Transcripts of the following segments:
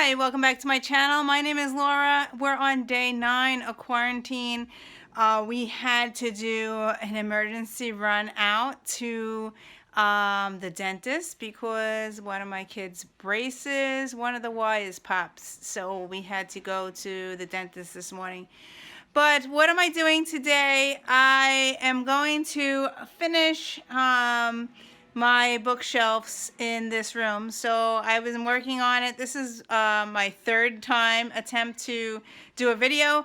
Hi, welcome back to my channel. My name is Laura. We're on day 9 of quarantine. We had to do an emergency run out to the dentist because one of my kids' braces, one of the wires pops. So we had to go to the dentist this morning. But what am I doing today? I am going to finish my bookshelves in this room. So I was working on it. This is my third time attempt to do a video.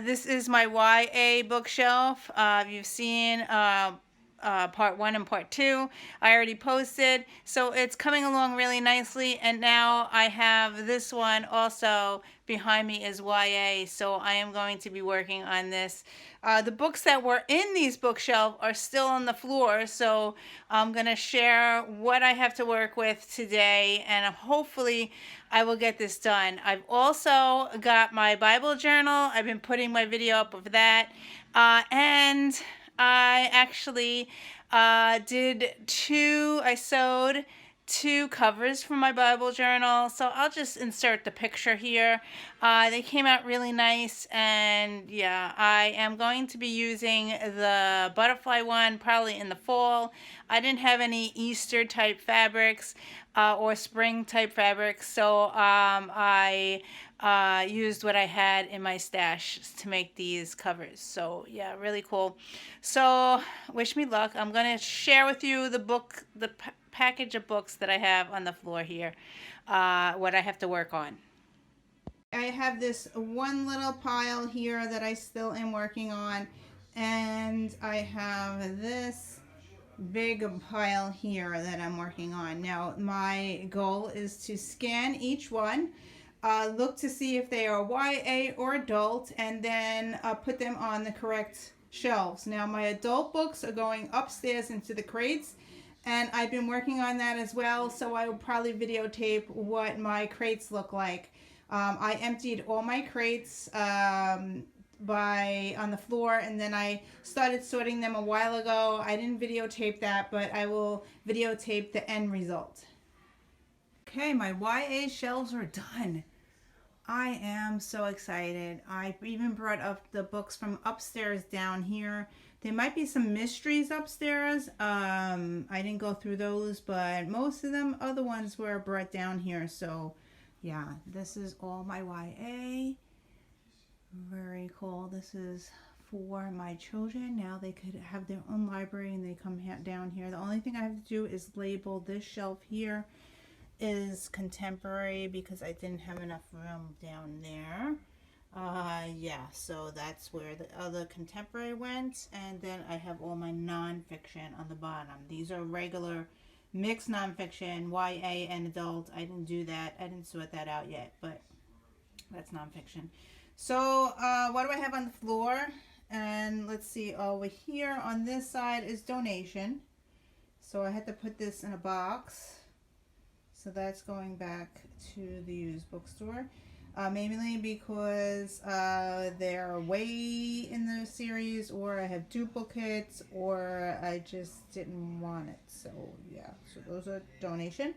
This is my YA bookshelf. You've seen part 1 and part 2 I already posted, so it's coming along really nicely. And now I have this one also behind me is YA, so I am going to be working on this. The books that were in these bookshelves are still on the floor, so I'm gonna share what I have to work with today, and hopefully I will get this done. I've also got my Bible journal. I've been putting my video up of that, and I actually I sewed 2 covers for my Bible journal. So I'll just insert the picture here. They came out really nice, and yeah, I am going to be using the butterfly one probably in the fall. I didn't have any Easter type fabrics or spring type fabrics, so I used what I had in my stash to make these covers. So yeah, really cool. So wish me luck. I'm gonna share with you the package of books that I have on the floor here, what I have to work on. I have this one little pile here that I still am working on, and I have this big pile here that I'm working on. Now my goal is to scan each one, look to see if they are YA or adult, and then put them on the correct shelves. Now my adult books are going upstairs into the crates, and I've been working on that as well, so I will probably videotape what my crates look like. I emptied all my crates on the floor, and then I started sorting them a while ago. I didn't videotape that, but I will videotape the end result. Okay, my YA shelves are done. I am so excited. I even brought up the books from upstairs down here. There might be some mysteries upstairs. I didn't go through those, but most of them other ones were brought down here. So yeah, this is all my YA. Very cool. This is for my children. Now they could have their own library and they come down here. The only thing I have to do is label this shelf here is contemporary because I didn't have enough room down there. Yeah, so that's where the other contemporary went, and then I have all my nonfiction on the bottom. These are regular mixed nonfiction, YA and adult. I didn't do that. I didn't sort that out yet, but that's nonfiction. So what do I have on the floor? And let's see, over here on this side is donation. So I had to put this in a box. So that's going back to the used bookstore. Mainly because they're way in the series, or I have duplicates, or I just didn't want it. So yeah, so those are donation.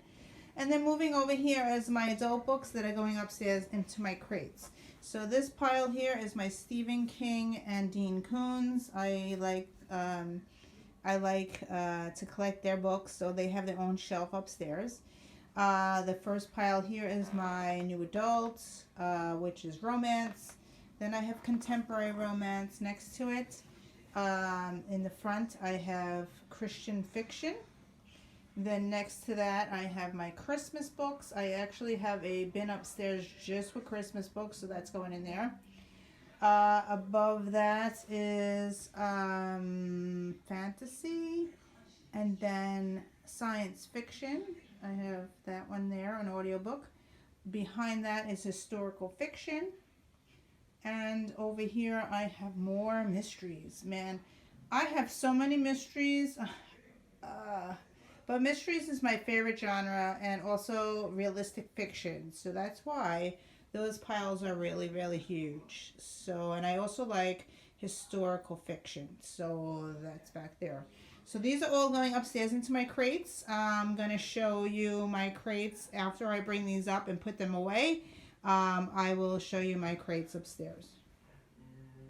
And then moving over here is my adult books that are going upstairs into my crates. So this pile here is my Stephen King and Dean Koontz. I like to collect their books, so they have their own shelf upstairs. The first pile here is my new adults, which is romance. Then I have contemporary romance next to it. In the front I have Christian fiction. Then next to that I have my Christmas books. I actually have a bin upstairs just with Christmas books, so that's going in there. Above that is fantasy, and then science fiction. I have that one there, an audiobook. Behind that is historical fiction. And over here I have more mysteries. Man, I have so many mysteries. But mysteries is my favorite genre, and also realistic fiction. So that's why those piles are really, really huge. So, and I also like historical fiction. So that's back there. So these are all going upstairs into my crates. I'm going to show you my crates after I bring these up and put them away. I will show you my crates upstairs.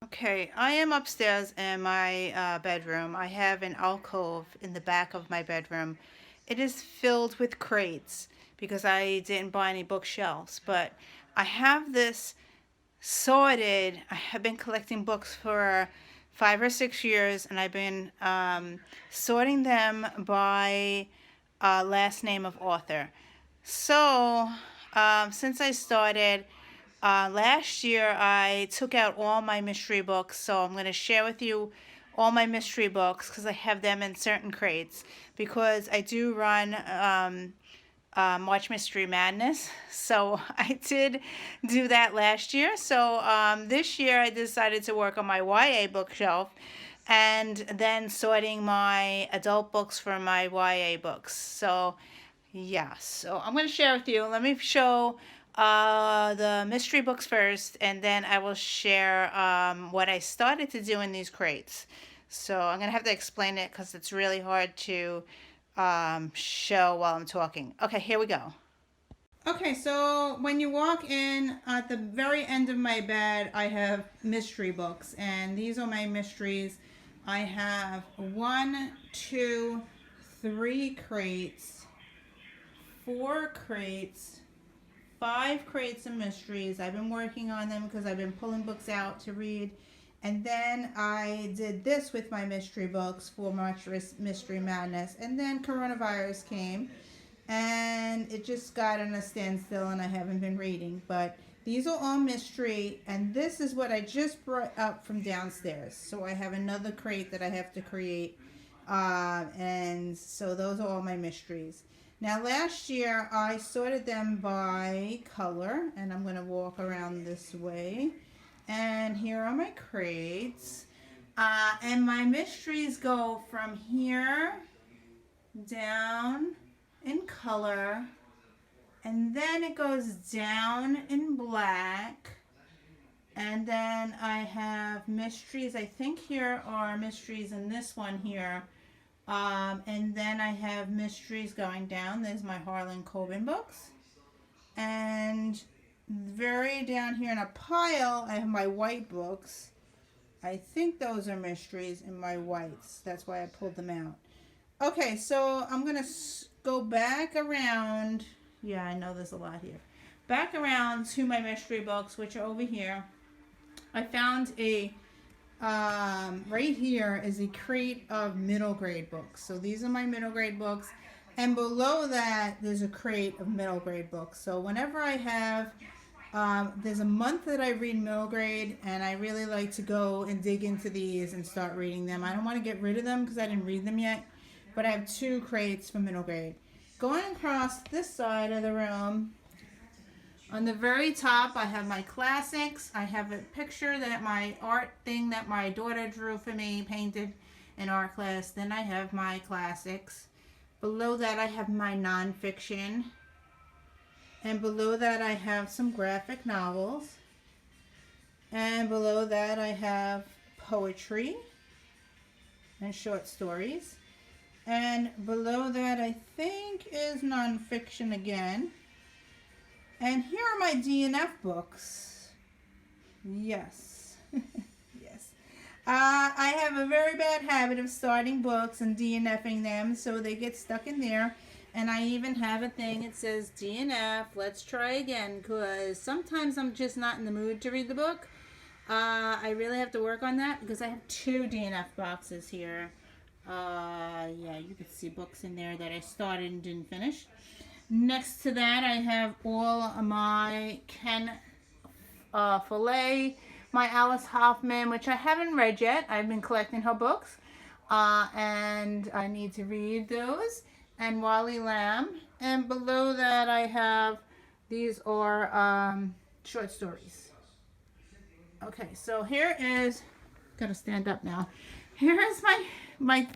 Okay, I am upstairs in my bedroom. I have an alcove in the back of my bedroom. It is filled with crates because I didn't buy any bookshelves, but I have this sorted. I have been collecting books for 5 or 6 years, and I've been sorting them by last name of author. So since I started last year, I took out all my mystery books, so I'm going to share with you all my mystery books because I have them in certain crates because I do run March Mystery Madness. So I did do that last year. So this year I decided to work on my YA bookshelf and then sorting my adult books from my YA books. So yeah, so I'm going to share with you. Let me show the mystery books first, and then I will share what I started to do in these crates. So I'm going to have to explain it because it's really hard to show while I'm talking. Okay, here we go. Okay, so when you walk in at the very end of my bed, I have mystery books, and these are my mysteries. I have 1, 2, 3 crates, 4 crates, 5 crates of mysteries. I've been working on them because I've been pulling books out to read. And then I did this with my mystery books for March Mystery Madness. And then coronavirus came and it just got on a standstill and I haven't been reading. But these are all mystery, and this is what I just brought up from downstairs. So I have another crate that I have to create. And so those are all my mysteries. Now last year I sorted them by color, and I'm going to walk around this way. And here are my crates. And my mysteries go from here down in color, and then it goes down in black, and then I have mysteries. I think here are mysteries in this one here, and then I have mysteries going down. There's my Harlan Coben books, and very down here in a pile I have my white books. I think those are mysteries in my whites. That's why I pulled them out. Okay, so I'm going to go back around. Yeah, I know there's a lot here. Back around to my mystery books, which are over here. I found a, right here is a crate of middle grade books. So these are my middle grade books. And below that, there's a crate of middle grade books. So whenever I have, there's a month that I read middle grade, and I really like to go and dig into these and start reading them. I don't want to get rid of them because I didn't read them yet, but I have 2 crates for middle grade. Going across this side of the room, on the very top, I have my classics. I have a picture that my art thing that my daughter drew for me, painted in art class. Then I have my classics. Below that, I have my nonfiction. And below that, I have some graphic novels. And below that, I have poetry and short stories. And below that, I think, is nonfiction again. And here are my DNF books. Yes. Yes. I have a very bad habit of starting books and DNFing them, so they get stuck in there. And I even have a thing that says DNF, let's try again, because sometimes I'm just not in the mood to read the book. I really have to work on that because I have 2 DNF boxes here. Yeah, you can see books in there that I started and didn't finish. Next to that, I have all of my Ken Follett, my Alice Hoffman, which I haven't read yet. I've been collecting her books, and I need to read those. And Wally Lamb. And below that, I have, these are short stories. Okay, so here is, gotta stand up now. Here is my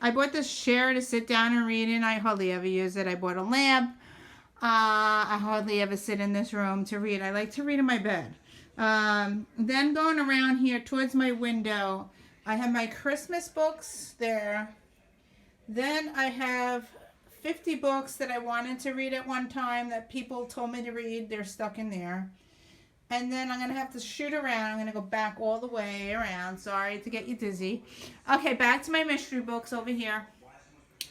I bought this chair to sit down and read in. I hardly ever use it. I bought a lamp. I hardly ever sit in this room to read. I like to read in my bed. Then going around here towards my window, I have my Christmas books there. Then I have 50 books that I wanted to read at one time that people told me to read. They're stuck in there. And then I'm going to have to shoot around. I'm going to go back all the way around. Sorry to get you dizzy. Okay, back to my mystery books over here.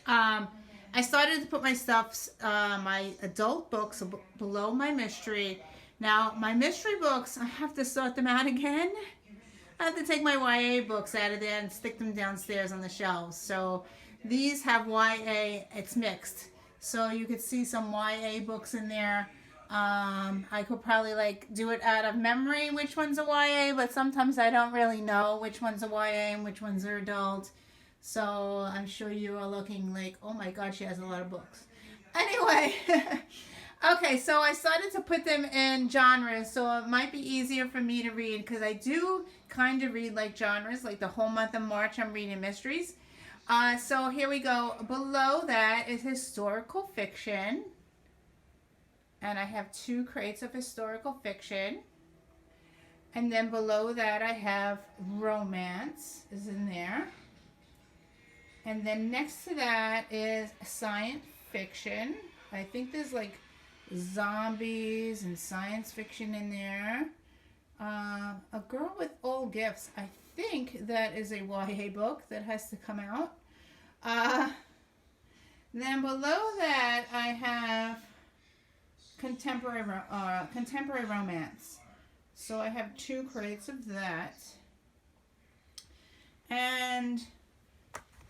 Um, I started to put my stuffs, my adult books below my mystery. Now, my mystery books, I have to sort them out again. I have to take my YA books out of there and stick them downstairs on the shelves. So these have YA, it's mixed. So you could see some YA books in there. I could probably like do it out of memory which one's a YA, but sometimes I don't really know which one's a YA and which ones are adult. So I'm sure you are looking like, oh my God, she has a lot of books. Anyway, okay, so I started to put them in genres, so it might be easier for me to read because I do kind of read like genres, like the whole month of March I'm reading mysteries. So here we go. Below that is historical fiction. And I have 2 crates of historical fiction. And then below that I have romance is in there. And then next to that is science fiction. I think there's like zombies and science fiction in there. A Girl with All Gifts. I think that is a YA book that has to come out. Then below that I have contemporary romance. So I have 2 crates of that. And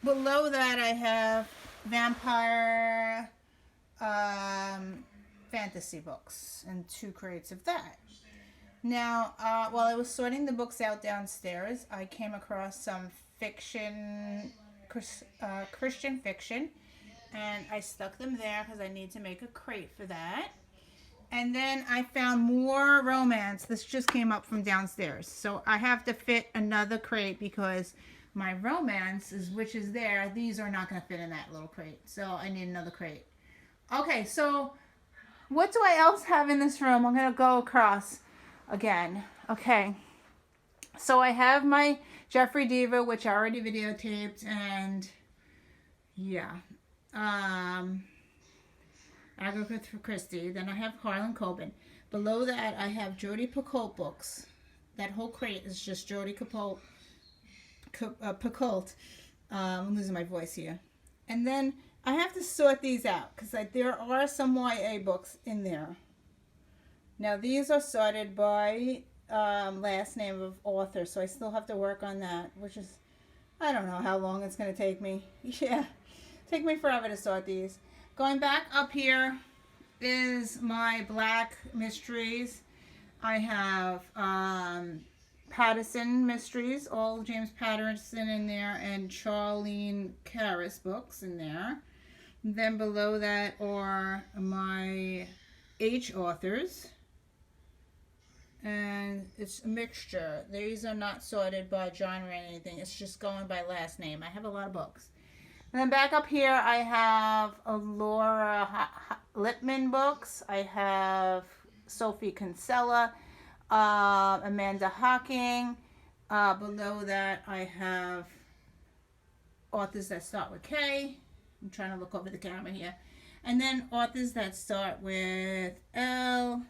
below that I have vampire fantasy books and 2 crates of that. Now, while I was sorting the books out downstairs, I came across some fiction, Christian fiction, and I stuck them there because I need to make a crate for that. And then I found more romance. This just came up from downstairs. So I have to fit another crate because my romance, which is there, these are not going to fit in that little crate. So I need another crate. Okay, so what do I else have in this room? I'm going to go across again. Okay. So I have my Jeffrey Diva, which I already videotaped. And yeah. Agatha Christie. Then I have Harlan Coben. Below that, I have Jodi Picoult books. That whole crate is just Jodi Picoult. I'm losing my voice here. And then I have to sort these out because there are some YA books in there. Now, these are sorted by last name of author, so I still have to work on that, which is, I don't know how long it's going to take me. Yeah, take me forever to sort these. Going back up here is my black mysteries. I have Patterson mysteries, all James Patterson in there, and Charlene Karras books in there. Then below that are my H authors. And it's a mixture. These are not sorted by genre or anything. It's just going by last name. I have a lot of books. And then back up here, I have Laura Lippman books. I have Sophie Kinsella, Amanda Hocking. Below that, I have authors that start with K. I'm trying to look over the camera here. And then authors that start with L.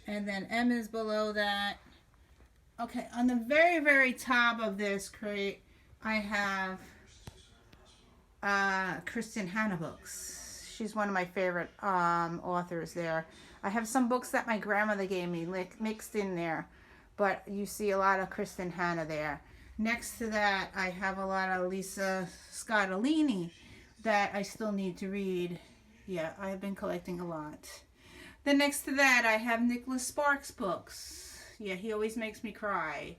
And then M is below that. Okay, on the very, very top of this crate, I have Kristen Hanna books. She's one of my favorite authors there. I have some books that my grandmother gave me mixed in there, but you see a lot of Kristen Hanna there. Next to that, I have a lot of Lisa Scottolini that I still need to read. Yeah, I've been collecting a lot. Then next to that, I have Nicholas Sparks books. Yeah, he always makes me cry.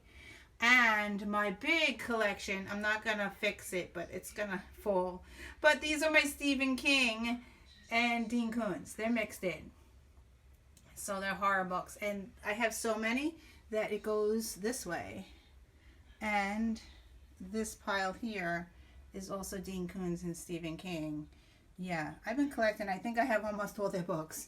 And my big collection, I'm not going to fix it, but it's going to fall. But these are my Stephen King and Dean Koontz. They're mixed in. So they're horror books. And I have so many that it goes this way. And this pile here is also Dean Koontz and Stephen King. Yeah, I've been collecting. I think I have almost all their books.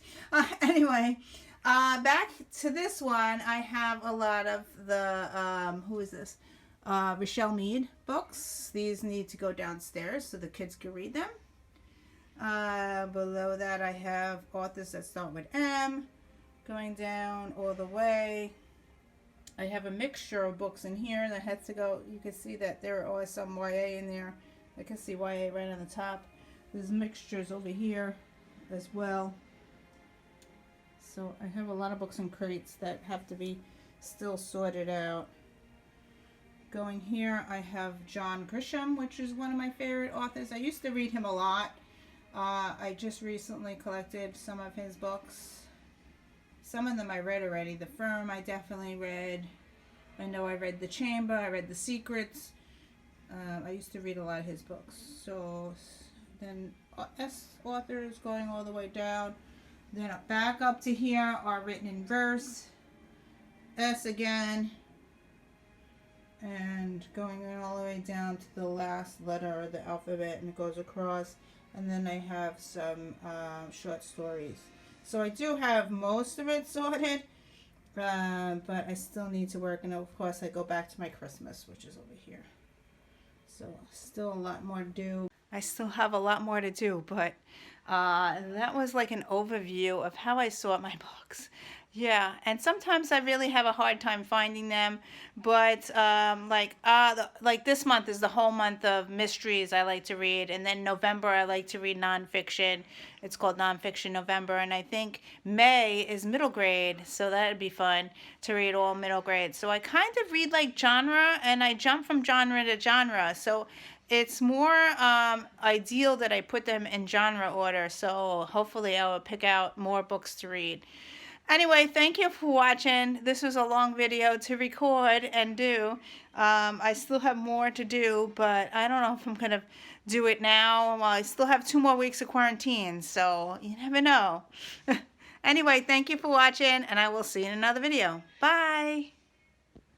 Anyway, back to this one, I have a lot of the, who is this? Rochelle Mead books. These need to go downstairs so the kids can read them. Below that I have authors that start with M, going down all the way. I have a mixture of books in here that has to go. You can see that there are some YA in there. I can see YA right on the top. There's mixtures over here as well. So I have a lot of books in crates that have to be still sorted out. Going here, I have John Grisham, which is one of my favorite authors. I used to read him a lot. I just recently collected some of his books. Some of them I read already. The Firm I definitely read. I know I read The Chamber. I read The Secrets. I used to read a lot of his books. So then S authors going all the way down. Then back up to here are written in verse. S again. And going all the way down to the last letter of the alphabet, and it goes across. And then I have some short stories. So I do have most of it sorted, but I still need to work. And of course I go back to my Christmas, which is over here. So still a lot more to do. I still have a lot more to do, but that was like an overview of how I sort my books. Yeah, and sometimes I really have a hard time finding them, but like this month is the whole month of mysteries I like to read, and then November I like to read nonfiction. It's called Nonfiction November, and I think May is middle grade, so that'd be fun to read all middle grade. So I kind of read like genre, and I jump from genre to genre, so it's more ideal that I put them in genre order, so hopefully I will pick out more books to read. Anyway, thank you for watching. This was a long video to record and do. I still have more to do, but I don't know if I'm going to do it now. Well, I still have 2 more weeks of quarantine, so you never know. Anyway, thank you for watching, and I will see you in another video. Bye!